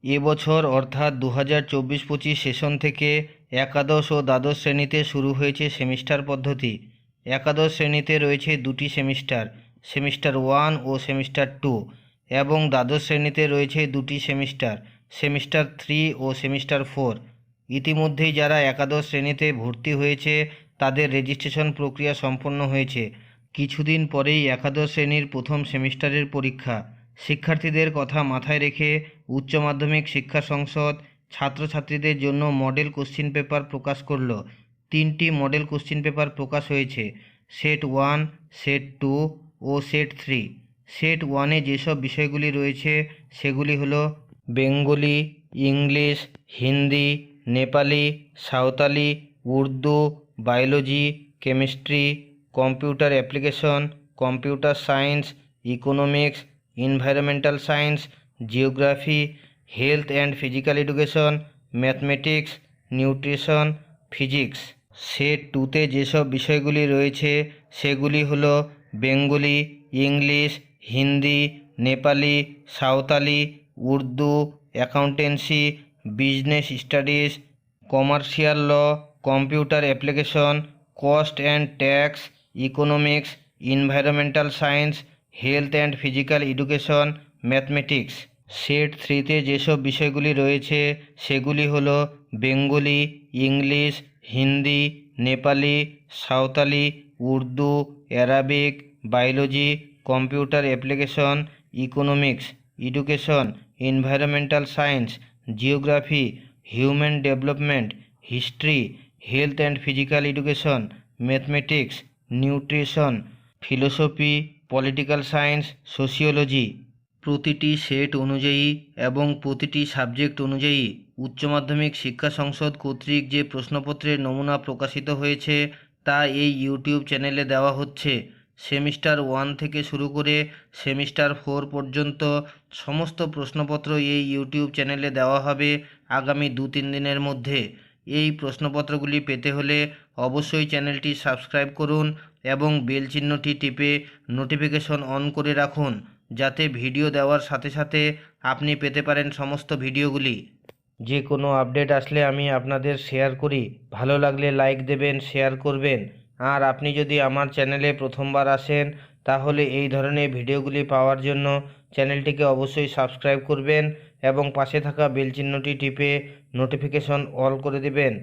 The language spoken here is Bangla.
এবছর অর্থাৎ 2024-25 সেশন থেকে একাদশ ও দ্বাদশ শ্রেণীতে শুরু হয়েছে সেমিস্টার পদ্ধতি। একাদশ শ্রেণীতে রয়েছে দুটি সেমিস্টার, সেমিস্টার 1 ও সেমিস্টার 2, এবং দ্বাদশ শ্রেণীতে রয়েছে দুটি সেমিস্টার, সেমিস্টার 3 ও সেমিস্টার 4। ইতিমধ্যেই যারা একাদশ শ্রেণীতে ভর্তি হয়েছে তাদের রেজিস্ট্রেশন প্রক্রিয়া সম্পন্ন হয়েছে। কিছুদিন পরেই একাদশ শ্রেণীর প্রথম সেমিস্টারের পরীক্ষা। শিক্ষার্থীদের কথা মাথায় রেখে উচ্চ মাধ্যমিক শিক্ষা সংসদ ছাত্রছাত্রীদের জন্য মডেল কোশ্চিন পেপার প্রকাশ করল। 3টি মডেল কোশ্চিন পেপার প্রকাশ হয়েছে, সেট 1, সেট 2 ও সেট 3। সেট 1-এ যেসব বিষয়গুলি রয়েছে সেগুলি হলো Bengali, English, Hindi, Nepali, Santali, Urdu, biology, chemistry, computer application, computer science, economics, environmental science, geography, health and physical education, mathematics, nutrition, physics. Set 2-তে যেসব বিষয়গুলি রয়েছে সেগুলি হলো Bengali, English, Hindi, Nepali, Santali, Urdu, accountancy, business studies, commercial law, computer application, cost and tax, economics, environmental science, health and physical education, mathematics. Set 3-তে যেসব বিষয়গুলি রয়েছে সেগুলি হলো Bengali, English, Hindi, Nepali, Santali, Urdu, Arabic, biology, computer application, economics, education, environmental science, geography, human development, history, health and physical education, mathematics, nutrition, philosophy, political science, sociology. প্রতিটি সেট অনুযায়ী এবং প্রতিটি সাবজেক্ট অনুযায়ী উচ্চ মাধ্যমিক শিক্ষা সংসদ কর্তৃক যে প্রশ্নপত্রের নমুনা প্রকাশিত হয়েছে তা এই ইউটিউব চ্যানেলে দেওয়া হচ্ছে। সেমিস্টার 1 থেকে শুরু করে সেমিস্টার 4 পর্যন্ত সমস্ত প্রশ্নপত্র এই ইউটিউব চ্যানেলে দেওয়া হবে আগামী 2-3 দিনের মধ্যে। এই প্রশ্নপত্রগুলি পেতে হলে অবশ্যই চ্যানেলটি সাবস্ক্রাইব করুন এবং বেল চিহ্নটি টিপে নোটিফিকেশন অন করে রাখুন, যাতে ভিডিও দেওয়ার সাথে সাথে আপনি পেতে পারেন সমস্ত ভিডিওগুলি। যে কোনো আপডেট আসলে আমি আপনাদের শেয়ার করি। ভালো লাগলে লাইক দেবেন, শেয়ার করবেন। আর আপনি যদি আমার চ্যানেলে প্রথমবার আসেন তাহলে এই ধরনের ভিডিওগুলি পাওয়ার জন্য চ্যানেলটিকে অবশ্যই সাবস্ক্রাইব করবেন এবং পাশে থাকা বেল চিহ্নটি টিপে নোটিফিকেশন অল করে দেবেন।